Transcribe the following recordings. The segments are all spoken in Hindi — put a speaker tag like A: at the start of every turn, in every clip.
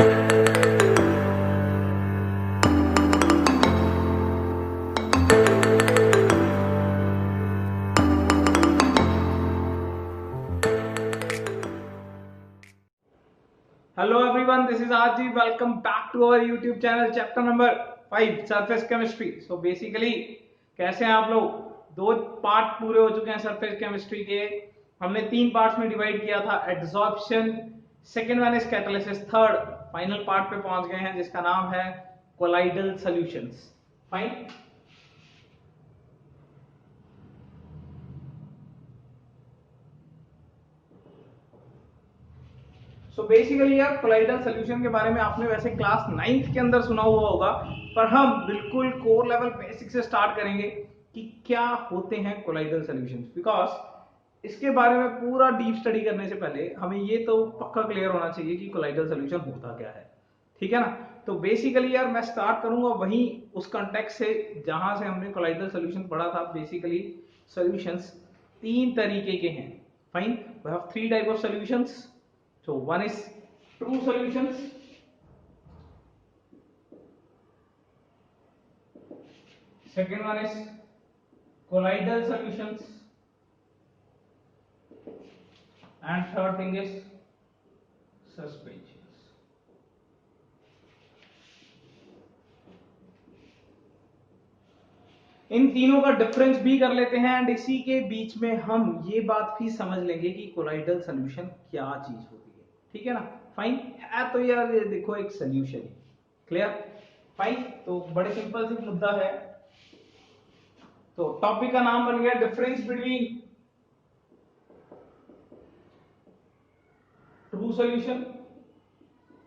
A: Hello everyone, this is Aji. Welcome back to our YouTube channel. Chapter number 5, Surface Chemistry. So basically कैसे हैं आप लोग? दो पार्ट पूरे हो चुके हैं सरफेस केमिस्ट्री के. हमने 3 पार्ट्स में डिवाइड किया था. Adsorption, second one is catalysis, third final part पे पहुंच गए हैं जिसका नाम है colloidal solutions. Fine. So basically यार कोलाइडल सॉल्यूशन के बारे में आपने वैसे क्लास 9th के अंदर सुना हुआ होगा, पर हम बिल्कुल कोर लेवल बेसिक से स्टार्ट करेंगे कि क्या होते हैं कोलाइडल सॉल्यूशंस. बिकॉज इसके बारे में पूरा डीप स्टडी करने से पहले हमें ये तो पक्का क्लियर होना चाहिए कि कोलाइडल सॉल्यूशन होता क्या है. ठीक है ना. तो बेसिकली यार मैं स्टार्ट करूंगा वहीं उस कॉन्टेक्स्ट से जहां से हमने कोलाइडल सॉल्यूशन पढ़ा था. बेसिकली सॉल्यूशंस 3 तरीके के हैं. Fine. We have 3 type of solutions. So one is true solutions, second one is colloidal solutions, and third thing is suspensions. इन तीनों का डिफरेंस भी कर लेते हैं एंड इसी के बीच में हम ये बात भी समझ लेंगे कि कोलाइडल सॉल्यूशन क्या चीज होती है. ठीक है ना. फाइन है. तो यार ये देखो एक सॉल्यूशन है. क्लियर. फाइन. तो बड़े सिंपल सी मुद्दा है. तो टॉपिक का नाम बन गया difference between true solution,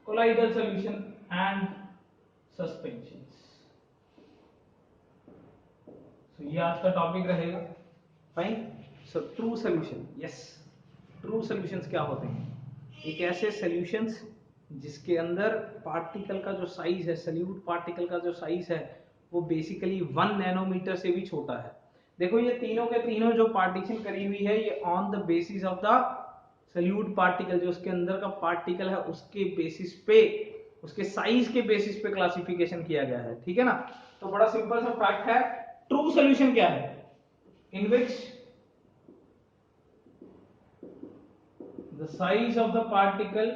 A: colloidal solution and suspension. तो ये आज का टॉपिक रहेगा. Fine. So true solution. Yes. True solutions क्या होते हैं? एक ऐसे सॉल्यूशंस जिसके अंदर पार्टिकल का जो साइज है, सॉल्यूट पार्टिकल का जो साइज है, वो बेसिकली 1 नैनोमीटर से भी छोटा है. देखो ये तीनों के तीनों जो पार्टीशन करी हुई है ये on the basis of the solute particle, जो उसके अंदर का पार्टिकल है उसके बेसिस पे, उसके साइज के बेसिस पे क्लासिफिकेशन किया गया है. ठीक है ना. तो बड़ा सिंपल सा फैक्ट है. ट्रू सॉल्यूशन क्या है? In which the size of the particle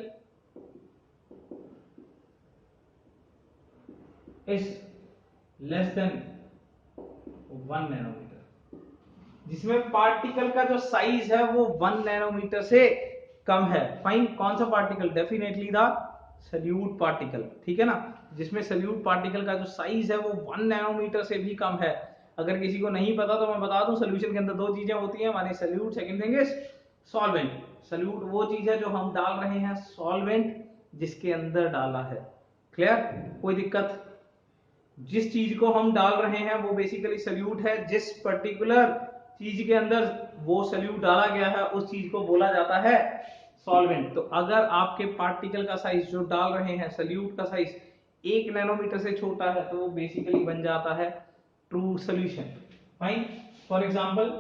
A: is less than 1 nanometre. जिसमें पार्टिकल का जो साइज है वो 1 नैनोमीटर से कम है. फाइन. कौन सा particle? Definitely the solute particle. ठीक है ना. जिसमें सॉल्यूट पार्टिकल का जो साइज है वो 1 नैनोमीटर से भी कम है. अगर किसी को नहीं पता तो मैं बता दूं, सॉल्यूशन के अंदर 2 चीजें होती हैं हमारे. Solute, second thing is solvent. Solute वो चीज है जो हम डाल रहे हैं, सॉल्वेंट जिसके अंदर डाला है. क्लियर. कोई दिक्कत? जिस चीज को हम डाल रहे हैं वो बेसिकली सॉल्यूट है. जिस पर्टिकुलर चीज के अंदर वो सॉल्यूट डाला गया है उस चीज को बोला जाता है सॉल्वेंट. तो अगर आपके पार्टिकल का साइज जो डाल रहे हैं, सॉल्यूट का साइज 1 नैनोमीटर से छोटा है तो वो बेसिकली बन जाता है true solution. Fine. For example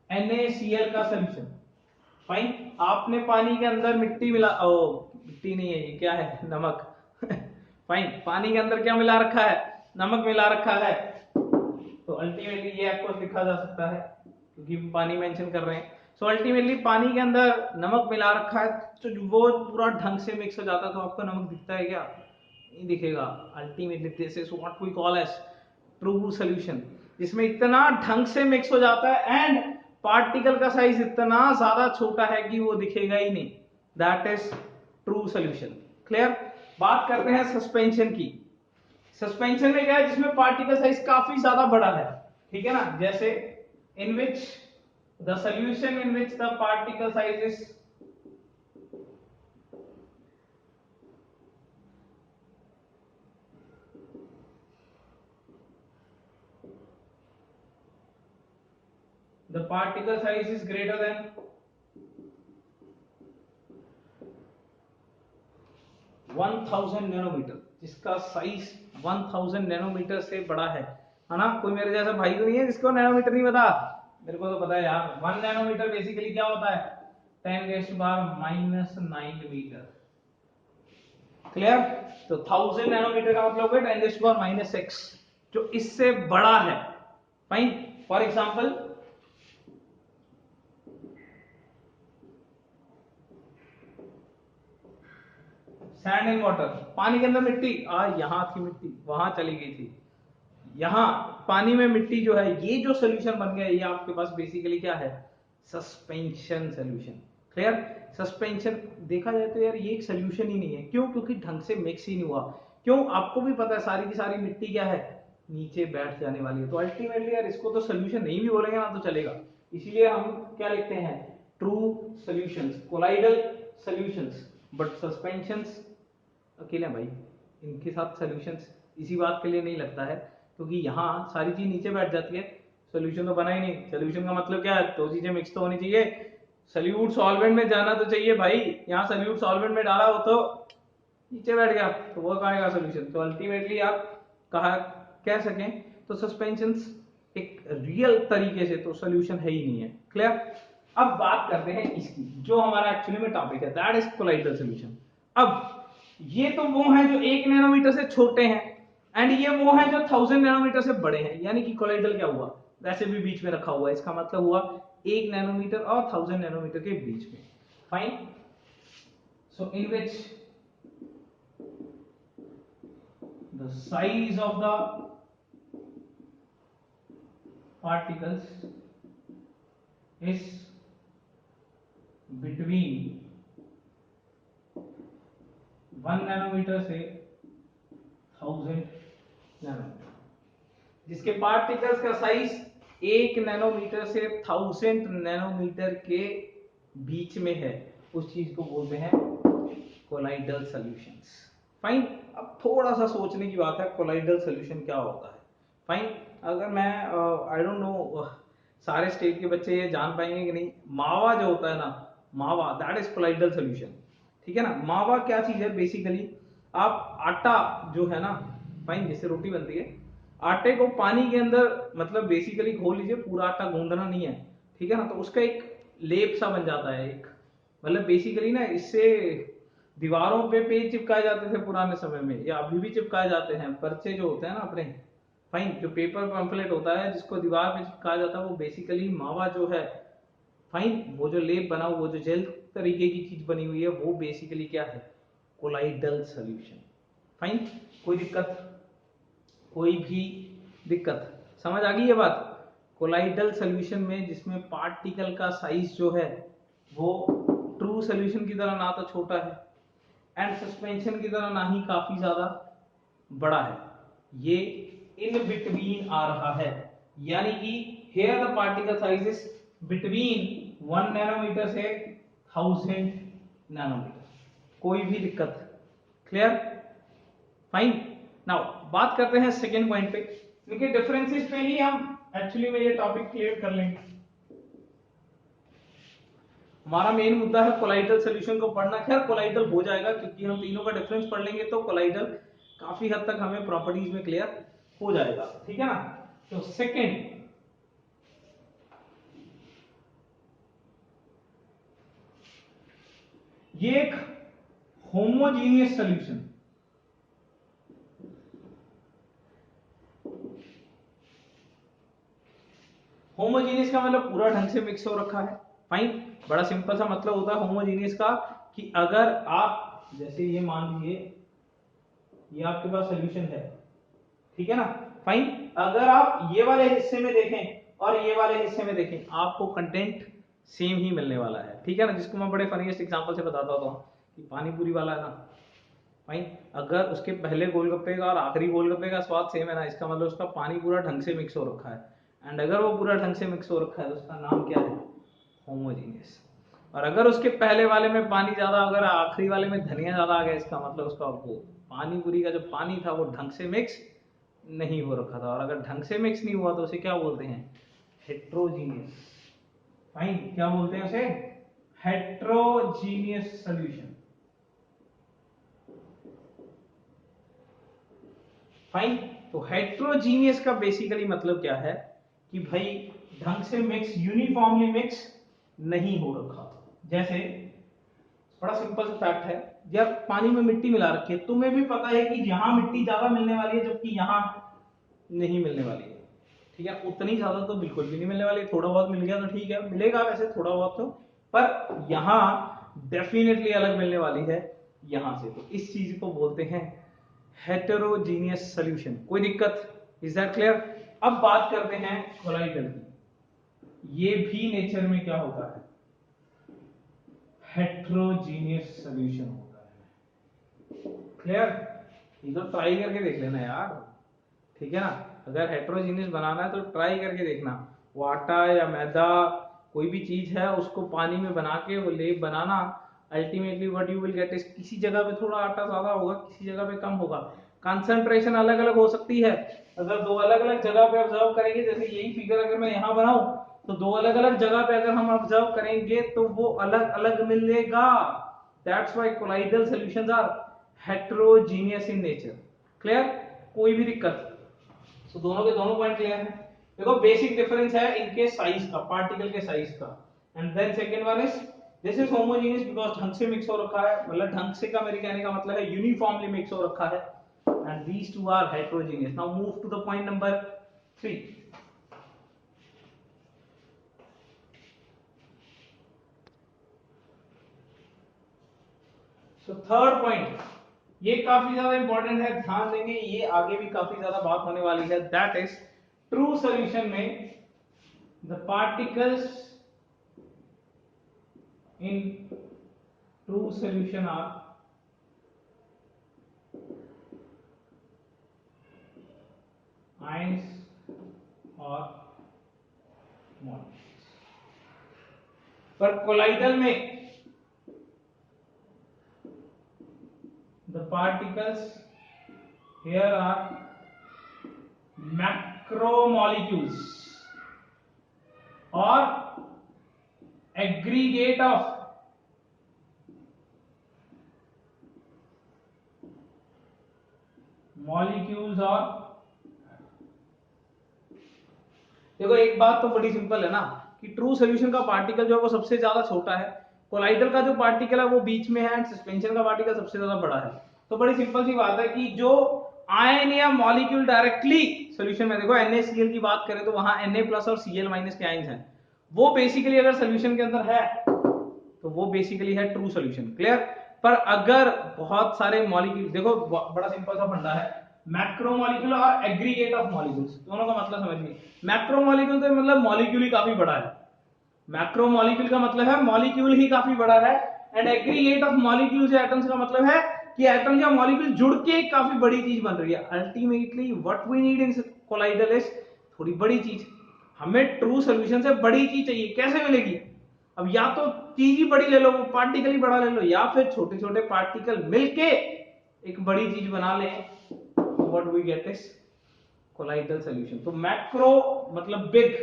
A: NaCl का सॉल्यूशन. फाइन. आपने पानी के अंदर मिट्टी मिला, मिट्टी नहीं है ये, क्या है? नमक. फाइन. पानी के अंदर क्या मिला रखा है? नमक मिला रखा है. तो अल्टीमेटली ये आपको लिखा जा सकता है क्योंकि पानी मेंशन कर रहे हैं. सो अल्टीमेटली पानी के अंदर नमक मिला रखा है तो वो पूरा ढंग से मिक्स हो जाता है. तो आपको नमक दिखता है क्या? नहीं दिखेगा. Ultimately this is what we call as true solution, जिसमें इतना ढंग से मिक्स हो जाता है एंड पार्टिकल का साइज इतना ज्यादा छोटा है कि वो दिखेगा ही नहीं. That is true solution. Clear. बात करते हैं सस्पेंशन की. सस्पेंशन में क्या है? जिसमें पार्टिकल साइज काफी ज्यादा बड़ा है. ठीक है ना. जैसे in which the solution in which the particle size is the particle size is greater than 1000 nanometre, जिसका साइज 1000 नैनोमीटर से बड़ा है ना. कोई मेरे जैसा भाई तो नहीं है जिसको नैनोमीटर नहीं पता? मेरे को तो पता है यार. 1 नैनोमीटर बेसिकली क्या होता है? 10⁻⁹ मीटर। क्लियर? तो 1000 नैनोमीटर का मतलब है 10⁻⁻6, जो इससे बड़ा है। Fine. For example sand and water, पानी के अंदर मिट्टी, यहां थी मिट्टी, वहां चली गई थी, यहां पानी में मिट्टी जो है, ये जो सोल्यूशन बन गया, ये आपके पास बेसिकली क्या है? Suspension solution. क्लियर? सस्पेंशन देखा जाए तो यार ये एक सोल्यूशन ही नहीं है। क्यों? क्योंकि ढंग से मिक्स ही नहीं हुआ। क्यों? आपको भी पता है सारी की सारी मिट्टी क्या है? नीचे बैठ जाने वाली है। तो अल्टीमेटली यार इसको तो सोल्यूशन नहीं भी बोलेंगे ना तो चलेगा। इसीलिए हम क्या लिखते हैं? True solutions, colloidal solutions. But suspensions अकेले भाई, इनके साथ सोल्यूशंस इसी बात के लिए नहीं लगता है क्योंकि यहाँ सारी चीज नीचे बैठ जाती है, सोल्यूशन तो बना ही नहीं। सोल्यूशन का मतलब क्या है? दो चीजें मिक्स तो होनी चाहिए। सल्यूट सॉल्वेंट में जाना तो चाहिए भाई, यहाँ सल्यूट सॉल्वेंट में डाला हो तो नीचे बैठ गया, तो वो कहेगा सोल्यूशन। तो अल्टीमेटली आप कहा कह सकें तो सस्पेंशंस एक रियल तरीके से तो सोल्यूशन है ही नहीं है। क्लियर? अब बात करते हैं इसकी, जो हमारा एक्चुअली में टॉपिक है, दैट इज कोलाइडल सोल्यूशन। अब ये तो वो हैं जो 1 नैनोमीटर से छोटे हैं, एंड ये वो हैं जो 1000 नैनोमीटर से बड़े हैं। यानी कि कोलाइडल क्या हुआ? वैसे भी बीच में रखा हुआ है, इसका मतलब हुआ 1 नैनोमीटर और 1000 नैनोमीटर के बीच में। Fine. So in which the size of the particles is between 1 nanometre से 1000 नैनोमीटर, जिसके पार्टिकल्स का साइज 1 नैनोमीटर से 1000 नैनोमीटर के बीच में है, उस चीज को बोलते हैं कोलाइडल सॉल्यूशंस। फाइन। अब थोड़ा सा सोचने की बात है, कोलाइडल सॉल्यूशन क्या होता है। फाइन। अगर मैं आई डोंट नो सारे स्टेट के बच्चे ये जान पाएंगे कि नहीं, मावा जो होता है ना, मावा दैट इज कोलाइडल सॉल्यूशन। ठीक है ना? मावा क्या चीज है? बेसिकली आप आटा जो है ना, फाइन, जैसे रोटी बनती है, आटे को पानी के अंदर मतलब बेसिकली घोल लीजिए, पूरा आटा गूंदना नहीं है, ठीक है ना? तो उसका एक लेप सा बन जाता है, एक मतलब बेसिकली ना, इससे दीवारों पे पेज चिपकाए जाते थे पुराने समय में, या अभी भी चिपकाए जाते हैं, पर्चे जो होते हैं ना अपने, फाइन, जो पेपर पंफलेट होता है जिसको दीवार पे चिपकाया जाता है, वो बेसिकली मावा जो है, फाइन, वो जो लेप बना, वो जो जेल तरीके की चीज बनी हुई है, वो बेसिकली क्या है? Colloidal solution. फाइन। कोई दिक्कत? कोई भी दिक्कत? समझ आ गई ये बात? कोलाइडल सॉल्यूशन में जिसमें पार्टिकल का साइज जो है वो ट्रू सॉल्यूशन की तरह ना तो छोटा है एंड सस्पेंशन की तरह ना ही काफी ज्यादा बड़ा है, ये इन बिटवीन आ रहा है। यानी कि here the particle size is between 1 nanometre से 1000 नैनोमीटर। कोई भी दिक्कत? क्लियर? फाइन। नाउ बात करते हैं सेकेंड पॉइंट पे, क्योंकि डिफरेंसेस पे ही हम एक्चुअली में ये टॉपिक क्लियर कर लेंगे। हमारा मेन मुद्दा है कोलाइडल सॉल्यूशन को पढ़ना। खैर कोलाइडल हो जाएगा क्योंकि हम तीनों का डिफरेंस पढ़ लेंगे तो कोलाइडल काफी हद तक हमें प्रॉपर्टीज में क्लियर हो जाएगा। ठीक है ना? तो सेकेंड, ये एक होमोजीनियस सॉल्यूशन, होमोजीनियस का मतलब पूरा ढंग से मिक्स हो रखा है। फाइन। बड़ा सिंपल सा मतलब होता है होमोजीनियस का कि अगर आप जैसे ये मान लीजिए ये आपके पास सॉल्यूशन है, ठीक है ना? फाइन। अगर आप ये वाले हिस्से में देखें और ये वाले हिस्से में देखें, आपको कंटेंट सेम ही मिलने वाला है। ठीक है ना? जिसको मैं बड़े फनीएस्ट एग्जांपल से बताता हूँ कि पानी पूरी वाला है ना, फाइन, अगर उसके पहले गोलगप्पे का और आखिरी गोलगप्पे का स्वाद सेम है ना, इसका मतलब उसका पानी पूरा ढंग से मिक्स हो रखा है। एंड अगर वो पूरा ढंग से मिक्स हो रखा है तो उसका नाम क्या है? होमोजीनियस। और अगर उसके पहले वाले में पानी ज्यादा, अगर आखिरी वाले में धनिया ज्यादा आ गया, इसका मतलब उसका वो पानी पूरी का जो पानी था वो ढंग से मिक्स नहीं हो रखा था। और अगर ढंग से मिक्स नहीं हुआ तो उसे क्या बोलते हैं? हेट्रोजीनियस। फाइन। क्या बोलते हैं उसे? Heterogeneous solution. फाइन। तो हेट्रोजीनियस का बेसिकली मतलब क्या है कि भाई ढंग से मिक्स, यूनिफॉर्मली मिक्स नहीं हो रखा, जैसे बड़ा सिंपल सा फैक्ट है, जब पानी में मिट्टी मिला रखी है, तुम्हें भी पता है कि यहाँ मिट्टी ज्यादा मिलने वाली है जबकि यहाँ नहीं मिलने वाली है, ठीक है। उतनी ज्यादा तो बिल्कुल भी नहीं मिलने वाली, थोड़ा बहुत मिल गया तो ठीक है, मिलेगा वैसे थोड़ा बहुत तो, पर यहाँ डेफिनेटली अलग मिलने वाली है यहाँ से। तो इस चीज को बोलते हैं हेटेरोजीनियस सॉल्यूशन। कोई दिक्कत? Is that clear? अब बात करते हैं कोलाइडल की। ये भी नेचर में क्या होता है? हेटेरोजीनियस सॉल्यूशन होता है। क्लियर? ये तो ट्राई करके देख लेना यार, ठीक है ना। अगर हेटेरोजीनियस बनाना है तो ट्राई करके देखना। वो आटा या मैदा कोई भी चीज है उसको पानी में बना के वो लेप बनाना, ultimately what you will get is किसी जगह पे थोड़ा आटा ज्यादा होगा, किसी जगह पे कम होगा, कंसंट्रेशन अलग अलग हो सकती है। अगर दो अलग अलग जगह पे ऑब्जर्व करेंगे, जैसे यही फिगर अगर मैं यहाँ बनाऊं तो दो अलग अलग जगह पे अगर हम ऑब्जर्व करेंगे तो वो अलग अलग मिलेगा। That's why colloidal solutions are heterogeneous in nature. Clear? कोई भी दिक्कत? तो दोनों के दोनों पॉइंट क्लियर है। देखो बेसिक डिफरेंस है इनके साइज का, पार्टिकल के साइज का। And then second one is this is homogeneous because ढंग से मिक्स हो रखा है, मतलब ढंग से का मेरे कहने का मतलब है यूनिफॉर्मली मिक्स हो रखा है। And these two are heterogeneous. Now move to the point number 3। So third point, ये काफी ज्यादा इंपॉर्टेंट है, ध्यान देंगे, ये आगे भी काफी ज्यादा बात होने वाली है। दैट इज ट्रू सॉल्यूशन में the particles in true solution are ions or molecules, पर कोलाइडल में the particles here are macromolecules or aggregate of molecules और देखो एक बात तो बड़ी सिंपल है ना कि ट्रू सॉल्यूशन का पार्टिकल जो है वो सबसे ज्यादा छोटा है, कोलाइडल का जो पार्टिकल है वो बीच में है, एंड सस्पेंशन का पार्टिकल सबसे ज्यादा बड़ा है। तो बड़ी सिंपल सी बात है कि जो आयन या मॉलिक्यूल डायरेक्टली सॉल्यूशन में, देखो NaCl की बात करें तो वहां Na+ और Cl- के आयन्स हैं, वो बेसिकली अगर सॉल्यूशन के अंदर है तो वो बेसिकली है ट्रू सॉल्यूशन। क्लियर? पर अगर बहुत सारे मॉलिक्यूल, देखो बड़ा सिंपल सा फंडा है, मैक्रोमोलिक्यूल और एग्रीगेट ऑफ मॉलिक्यूल्स, दोनों का मतलब समझिए। मैक्रोमोलिक्यूल तो मतलब मॉलिक्यूल ही काफी बड़ा है, मैक्रोमोलिक्यूल का मतलब है मॉलिक्यूल ही काफी बड़ा है, एंड एग्रीगेट ऑफ मॉलिक्यूल्स या एटम्स का मतलब है कि एटम या मॉलिक्यूल जुड़ के एक काफी बड़ी चीज बन रही है। Ultimately what we need in colloidal is थोड़ी बड़ी चीज। हमें ट्रू सॉल्यूशन से बड़ी चीज चाहिए, कैसे मिलेगी? अब या तो चीज ही बड़ी ले लो, पार्टिकल ही बड़ा ले लो, या फिर छोटे छोटे पार्टिकल मिलके एक बड़ी चीज बना ले, what we get is colloidal solution. तो मैक्रो मतलब बिग,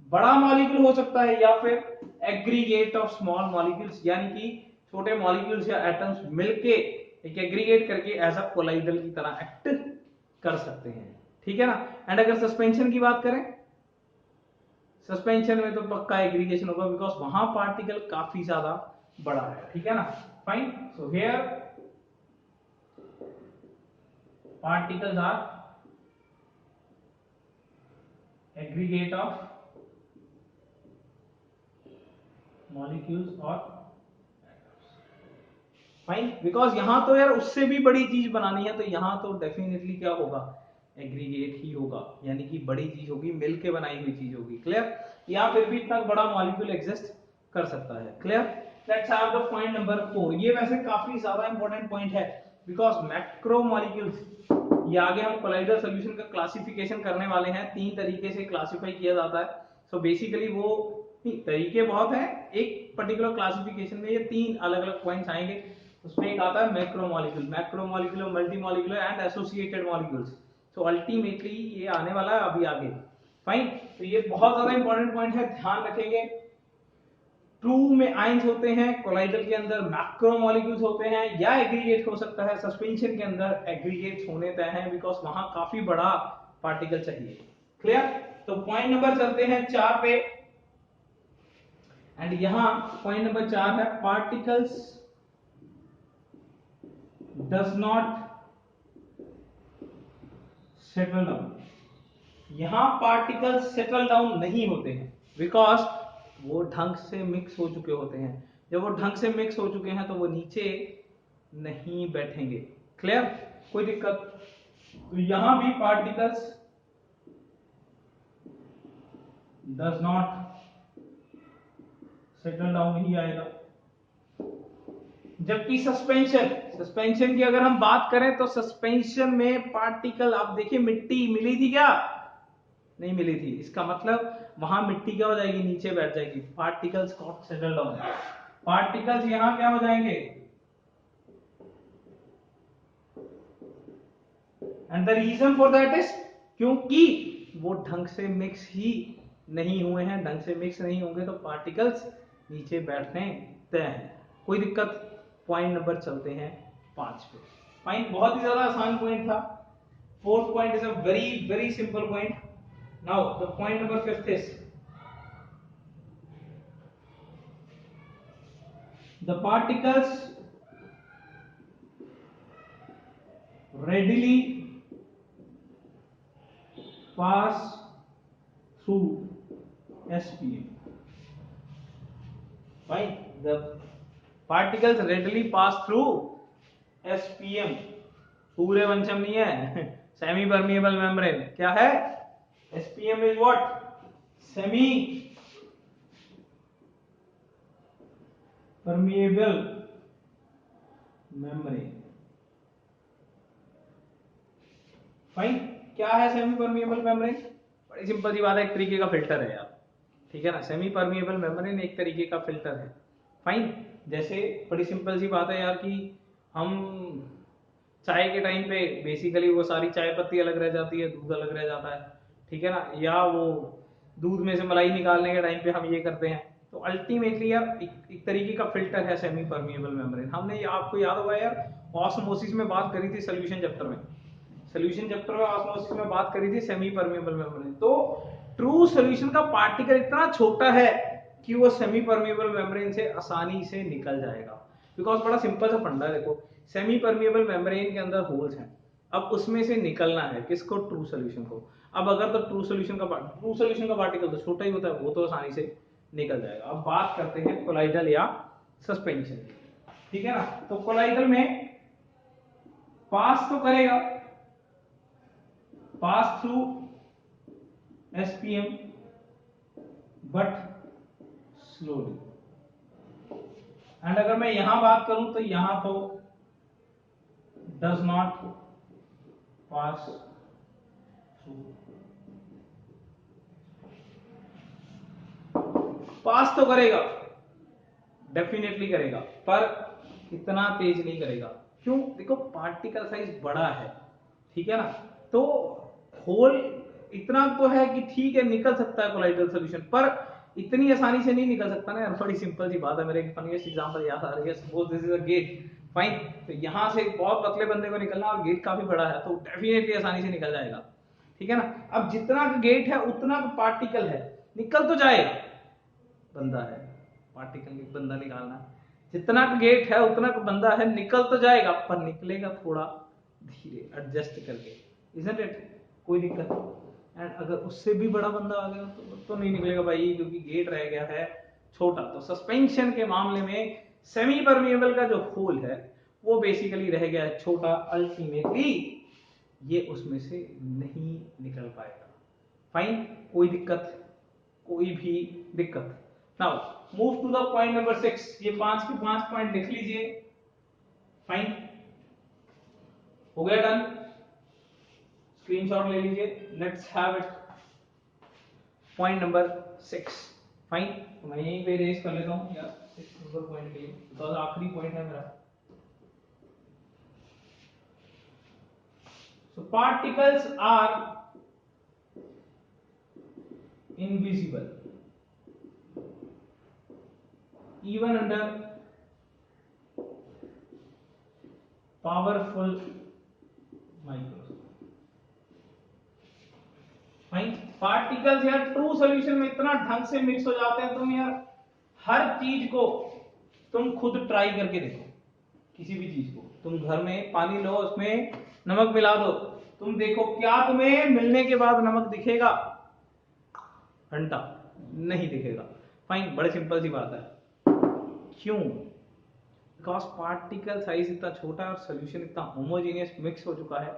A: बड़ा मॉलिक्यूल हो सकता है, या फिर एग्रीगेट ऑफ स्मॉल मॉलिक्यूल्स, यानी कि छोटे मॉलिक्यूल्स या एटम्स मिलके एक एग्रीगेट करके एज अ कोलाइडल की तरह एक्ट कर सकते हैं, ठीक है ना। एंड अगर सस्पेंशन की बात करें, सस्पेंशन में तो पक्का एग्रीगेशन होगा बिकॉज वहां पार्टिकल काफी ज्यादा बड़ा है, ठीक है ना। Fine, so here particles are aggregate of molecules और फाइन, बिकॉज यहां तो यार उससे भी बड़ी चीज बनानी है, तो यहां तो डेफिनेटली क्या होगा? एग्रीगेट ही होगा, यानी कि बड़ी चीज होगी, मिलके बनाई हुई चीज होगी। क्लियर? या फिर भी इतना बड़ा मॉलिक्यूल एग्जिस्ट कर सकता है। Clear? Let's have the point number 4। ये वैसे काफी ज्यादा इंपॉर्टेंट पॉइंट है बिकॉज मैक्रो मॉलिक्यूल्स, ये आगे हम कोलाइडल सॉल्यूशन का क्लासिफिकेशन करने वाले हैं, 3 तरीके से क्लासिफाई किया जाता है। सो बेसिकली वो तरीके बहुत हैं, एक पर्टिकुलर क्लासिफिकेशन में ये 3 अलग अलग पॉइंट्स आएंगे। उसमें एक आता है macro molecular, multi molecular and associated molecules. So ultimately ये आने वाला है अभी आगे। फाइन, तो ये बहुत ज्यादा इंपॉर्टेंट पॉइंट है, ध्यान रखेंगे। ट्रू में आयंस होते हैं, कोलाइडल के अंदर मैक्रो मॉलिक्यूल्स होते हैं, या एग्रीगेट हो सकता है, सस्पेंशन के अंदर एग्रीगेट्स होने तय हैं बिकॉज वहां काफी बड़ा पार्टिकल चाहिए। क्लियर? तो पॉइंट नंबर चलते हैं 4 पे। एंड यहां पॉइंट नंबर 4 है particles does not settle down. यहां पार्टिकल्स सेटल डाउन नहीं होते हैं बिकॉज वो ढंग से मिक्स हो चुके होते हैं। जब वो ढंग से मिक्स हो चुके हैं तो वो नीचे नहीं बैठेंगे। क्लियर? कोई दिक्कत? तो यहां भी particles does not settle down ही आएगा। जबकि सस्पेंशन की अगर हम बात करें तो सस्पेंशन में पार्टिकल, आप देखिए मिट्टी मिली थी क्या? नहीं मिली थी। इसका मतलब वहां मिट्टी क्या हो जाएगी? नीचे बैठ जाएगी। Particles not settle down. Particles यहां क्या हो जाएंगे? And the reason for that is क्योंकि वो ढंग से मिक्स ही नहीं हुए हैं। ढंग से मिक्स नहीं होंगे तो पार्टिकल्स नीचे बैठने तय हैं। कोई दिक्कत? पॉइंट नंबर चलते हैं 5 पे। पॉइंट बहुत ही ज्यादा आसान पॉइंट था। Fourth point is a very very simple point. Now the point number 5 is the particles readily pass through SPM. Fine. The particles readily pass through SPM. Sooryavansham नहीं है, सेमी परमिएबल मेम्ब्रेन। क्या है? SPM is what? Semi permeable membrane. Fine. क्या है सेमी परमिएबल मेम्ब्रेन? बड़ी सिंपल सी बात है, एक तरीके का फिल्टर है यार। ठीक है ना? सेमी परमिएबल मेम्ब्रेन एक तरीके का फिल्टर है। फाइन। जैसे बड़ी सिंपल सी बात है यार कि हम चाय के टाइम पे बेसिकली वो सारी चाय पत्ती अलग रह जाती है, दूध अलग रह जाता है। ठीक है ना? या वो दूध में से मलाई निकालने के टाइम पे हम ये करते हैं। तो अल्टीमेटली यार एक तरीके का फिल्टर है सेमी परमिएबल मेम्ब्रेन। हमने आपको याद होगा यार, ऑस्मोसिस में बात करी थी सोल्यूशन चैप्टर में। सोल्यूशन चैप्टर में ऑस्मोसिस में बात करी थी सेमी परमिएबल मेम्ब्रेन। तो ट्रू सोल्यूशन का पार्टिकल इतना छोटा है कि वो सेमी परमिएबल मेम्ब्रेन से आसानी से निकल जाएगा। बिकॉज बड़ा सिंपल सा फंडा है। देखो, सेमी परमिएबल मेम्ब्रेन के अंदर होल्स हैं, अब उसमें से निकलना है किसको? ट्रू सोल्यूशन को। अब अगर तो ट्रू सोल्यूशन का पार्टिकल तो छोटा ही होता है, वो तो आसानी से निकल जाएगा। अब बात करते हैं कोलाइडल या सस्पेंशन। ठीक है ना? तो कोलाइडल में पास तो करेगा, pass through SPM but slowly. And अगर मैं यहां बात करूं तो यहां तो डज नॉट पास थ्रू। पास तो करेगा, डेफिनेटली करेगा, पर इतना तेज नहीं करेगा। क्यों? देखो पार्टिकल साइज बड़ा है। ठीक है ना? तो होल इतना तो है कि ठीक है निकल सकता है कोलाइडल सॉल्यूशन, पर इतनी आसानी से नहीं निकल सकता ना यार। बड़ी सिंपल सी बात है, मेरे एक फनीएस्ट एग्जांपल याद आ रही है। Suppose this is a gate. Fine. तो यहां से बहुत पतले बंदे को निकलना और गेट काफी बड़ा है, तो डेफिनेटली आसानी से निकल जाएगा। ठीक है ना? अब जितना गेट है उतना पार्टिकल है, निकल तो जाएगा। बंदा है, पार्टिकल एक बंदा निकालना, जितना गेट है उतना बंदा है, निकल तो जाएगा, पर निकलेगा थोड़ा धीरे, एडजस्ट करके। Isn't it? कोई दिक्कत? एंड अगर उससे भी बड़ा बंदा आ गया तो नहीं निकलेगा भाई, क्योंकि गेट रह गया है छोटा। तो सस्पेंशन के मामले में सेमी परमिएबल का जो होल है वो बेसिकली रह गया है छोटा। अल्टीमेटली ये उसमें से नहीं निकल पाएगा। फाइन। कोई दिक्कत? कोई भी दिक्कत? Now move to the point number 6। ये 5 के 5 पॉइंट लिख लीजिए। फाइन। हो गया डन? स्क्रीनशॉट ले लीजिए। Let's have it. Point number 6। Fine. तो मैं यहीं पे रेज कर लेता हूं यार 6 नंबर पॉइंट के लिए, बिकॉज़ आखिरी पॉइंट है मेरा। So particles are invisible even under powerful microscope। Fine. Particles यार ट्रू सॉल्यूशन में इतना ढंग से मिक्स हो जाते हैं, तुम यार हर चीज को तुम खुद ट्राई करके देखो, किसी भी चीज को तुम घर में पानी लो, उसमें नमक मिला दो, तुम देखो क्या तुम्हें मिलने के बाद नमक दिखेगा? घंटा नहीं दिखेगा। फाइन, बड़े सिंपल सी बात है। क्यों? बिकॉज पार्टिकल साइज इतना छोटा है और सोल्यूशन इतना होमोजेनियस मिक्स हो चुका है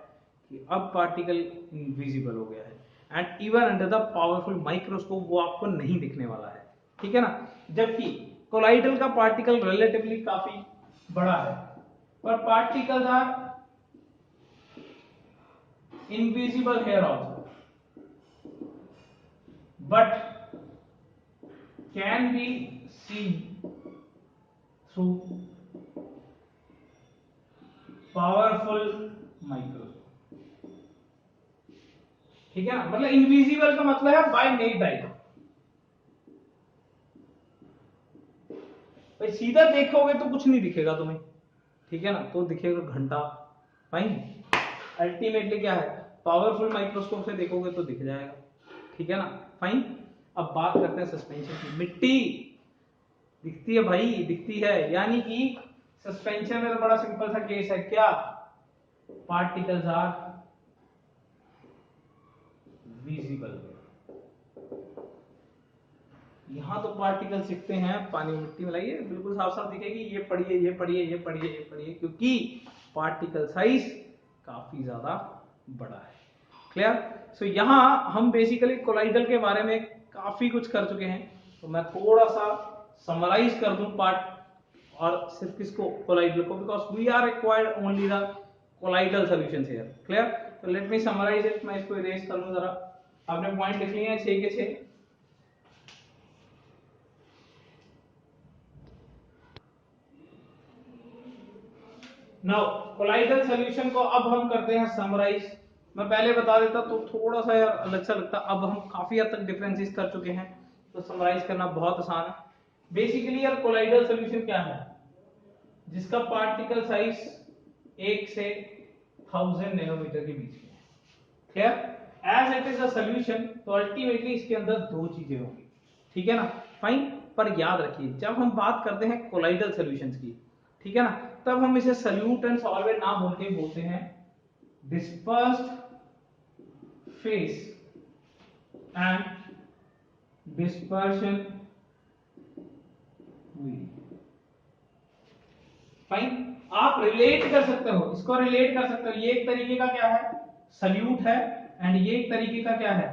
A: कि अब पार्टिकल इनविजिबल हो गया है and even under the powerful microscope वो आपको नहीं दिखने वाला है, ठीक है ना। जबकि कोलाइडल का पार्टिकल रिलेटिवली काफी बड़ा है, पर particles are invisible here also but can be seen through powerful microscope, ठीक है ना। मतलब इनविजिबल का मतलब है बाय नेक्ड आई। भाई सीधा देखोगे तो कुछ नहीं दिखेगा तुम्हें, ठीक है ना, तो दिखेगा घंटा। फाइन, अल्टीमेटली क्या है, पावरफुल माइक्रोस्कोप से देखोगे तो दिख जाएगा, ठीक है ना। फाइन, अब बात करते हैं सस्पेंशन की। मिट्टी दिखती है भाई, दिखती है, यानी कि सस्पेंशन में तो बड़ा सिंपल सा केस है, क्या? Particles are visible. यहां तो पार्टिकल दिखते हैं, पानी मिट्टी में लाइए बिल्कुल साफ साफ दिखेगी, ये पढ़िए ये पढ़िए ये पढ़िए ये पढ़िए, क्योंकि पार्टिकल साइज काफी ज्यादा बड़ा है। क्लियर? सो यहां हम बेसिकली कोलाइडल के बारे में काफी कुछ कर चुके हैं, तो मैं थोड़ा सा समराइज कर दूं पार्ट, और सिर्फ किसको? कोलाइडल को, because we are required only the colloidal solutions here. Clear? तो लेट मी समराइज इट। मैं इसको इरेज कर लूं जरा। आपने पॉइंट लिख लिए हैं 6 के 6। नाउ कोलाइडल सॉल्यूशन को अब हम करते हैं समराइज। मैं पहले बता देता तो थोड़ा सा यार अलग सा लगता, अब हम काफी हद तक डिफरेंसेस कर चुके हैं, तो समराइज करना बहुत आसान है। बेसिकली यार कोलाइडल सॉल्यूशन क्या है? जिसका पार्टिकल साइज 1 से 1000 नैनोमीटर के बीच में है। Clear? As it is a solution, तो अल्टीमेटली इसके अंदर दो चीजें होंगी, ठीक है ना। फाइन, पर याद रखिए जब हम बात करते हैं कोलाइडल सॉल्यूशंस की, ठीक है ना, तब हम इसे सॉल्यूट एंड सॉल्वेंट ना बोल के बोलते हैं dispersed phase and dispersion medium. Fine, आप रिलेट कर सकते हो, इसको रिलेट कर सकते हो, ये एक तरीके का क्या है? सॉल्यूट है, एंड ये एक तरीके का क्या है?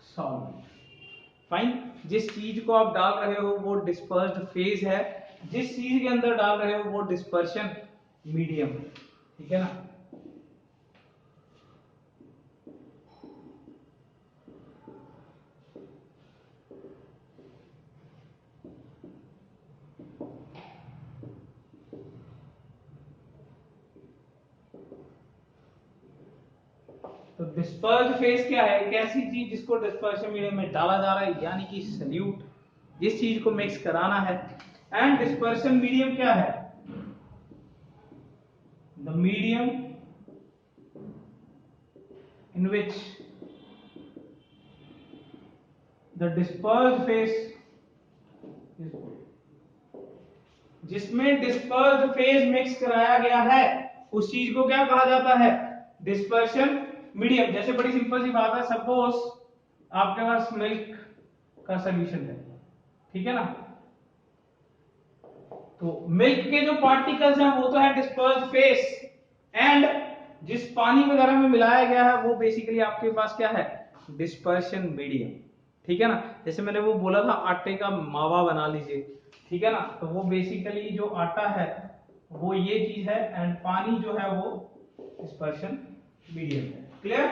A: सॉल्वेंट। फाइन, जिस चीज को आप डाल रहे हो वो डिस्पर्स्ड फेज है, जिस चीज के अंदर डाल रहे हो वो डिस्पर्शन मीडियम है, ठीक है ना। तो डिस्पर्स्ड फेज क्या है? एक ऐसी चीज जिसको डिस्पर्शन मीडियम में डाला जा रहा है, यानी कि सॉल्यूट, जिस चीज को मिक्स कराना है। एंड डिस्पर्शन मीडियम क्या है? The medium in which the dispersed phase is put. जिसमें डिस्पर्स्ड फेज मिक्स कराया गया है उस चीज को क्या कहा जाता है? Dispersion medium. जैसे बड़ी सिंपल सी बात है, सपोज आपके पास मिल्क का सॉल्यूशन है, ठीक है ना, तो मिल्क के जो पार्टिकल्स हैं वो तो है डिस्पर्स्ड फेस, एंड जिस पानी वगैरह में मिलाया गया है वो बेसिकली आपके पास क्या है? डिस्पर्शन मीडियम, ठीक है ना। जैसे मैंने वो बोला था आटे का मावा बना लीजिए, ठीक है ना, तो वो बेसिकली जो आटा है वो ये चीज है, एंड पानी जो है वो डिस्पर्शन मीडियम है। क्लियर?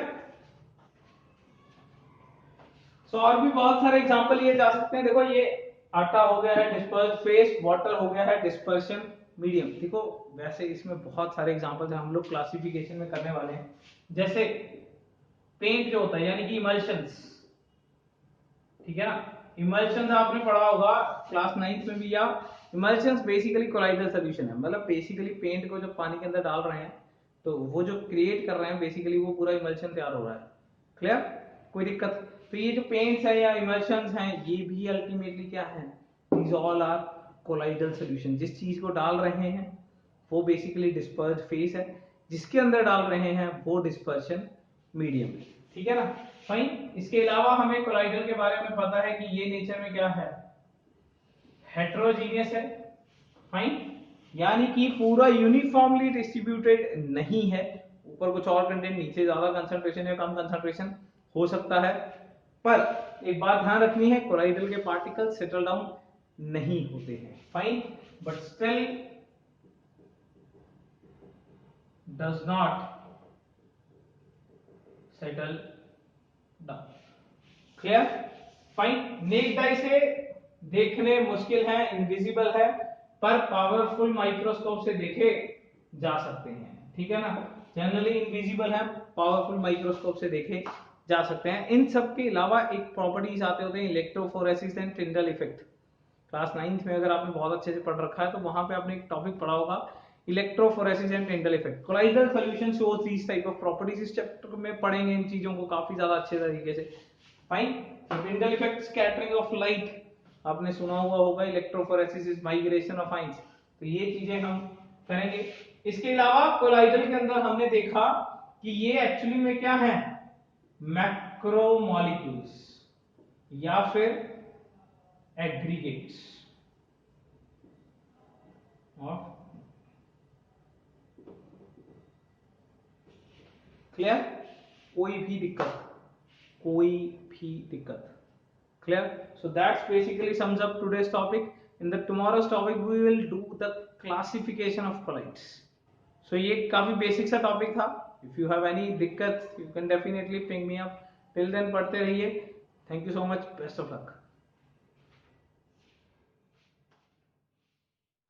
A: सो और भी बहुत सारे एग्जांपल लिए जा सकते हैं। देखो ये आटा हो गया है डिस्पर्स्ड फेस, वाटर हो गया है डिस्पर्शन मीडियम। देखो वैसे इसमें बहुत सारे एग्जांपल्स हैं, हम लोग क्लासिफिकेशन में करने वाले हैं। जैसे पेंट जो होता है यानी कि इमल्शंस, ठीक है ना, इमल्शंस आपने पढ़ा होगा क्लास 9th में भी। या इमल्शंस बेसिकली कोलाइडल सॉल्यूशन है, मतलब बेसिकली पेंट को जब पानी के अंदर डाल रहे हैं तो वो जो क्रिएट कर रहे हैं बेसिकली वो पूरा इमल्शन तैयार हो रहा है। क्लियर? कोई दिक्कत? तो ये जो पेंट्स है या इमल्शंस हैं ये भी अल्टीमेटली क्या है? these all are colloidal solution. जिस चीज को डाल रहे हैं वो बेसिकली डिस्पर्स फेस है, जिसके अंदर डाल रहे हैं वो डिस्पर्शन मीडियम है, ठीक है ना। फाइन। इसके अलावा हमें कोलाइडल के बारे में पता है कि ये नेचर में क्या है, हेट्रोजीनियस है। फाइन, यानी कि पूरा यूनिफॉर्मली डिस्ट्रीब्यूटेड नहीं है, ऊपर कुछ और कंटेंट, नीचे ज्यादा कंसंट्रेशन या कम कंसंट्रेशन हो सकता है। पर एक बात ध्यान रखनी है, कोलाइडल के पार्टिकल सेटल डाउन नहीं होते हैं। Fine, but still does not settle down. Clear? Fine. Necked आई से देखने मुश्किल है, इनविजिबल है, पर पावरफुल माइक्रोस्कोप से देखे जा सकते हैं, ठीक है ना। जनरली इनविजिबल है, पावरफुल माइक्रोस्कोप से देखे जा सकते हैं। इन सब के अलावा एक प्रॉपर्टीज आते होते हैं, electrophoresis and Tyndall effect. Class 9th में अगर आपने बहुत अच्छे से पढ़ रखा है तो वहां पे आपने एक टॉपिक पढ़ा होगा, electrophoresis and Tyndall effect. Colloidal solution shows these type of properties. इस चैप्टर में पढ़ेंगे इन चीजों को काफी ज्यादा अच्छे तरीके से। Fine. Tyndall effect, scattering of light, आपने सुना हुआ होगा, electrophoresis is migration of ions, तो ये चीजें हम करेंगे। इसके अलावा कोलाइडल के अंदर हमने देखा कि ये एक्चुअली में क्या है, मैक्रोमोलिक्यूल्स या फिर एग्रीगेट्स। क्लियर? कोई भी दिक्कत। Clear? So that's basically sums up today's topic. In the tomorrow's topic we will do the classification of colloids. So ये काफी बेसिक सा टॉपिक था। If you have any दिक्कत you can definitely ping me up. Till then पढ़ते रहिए। Thank you so much. Best of luck.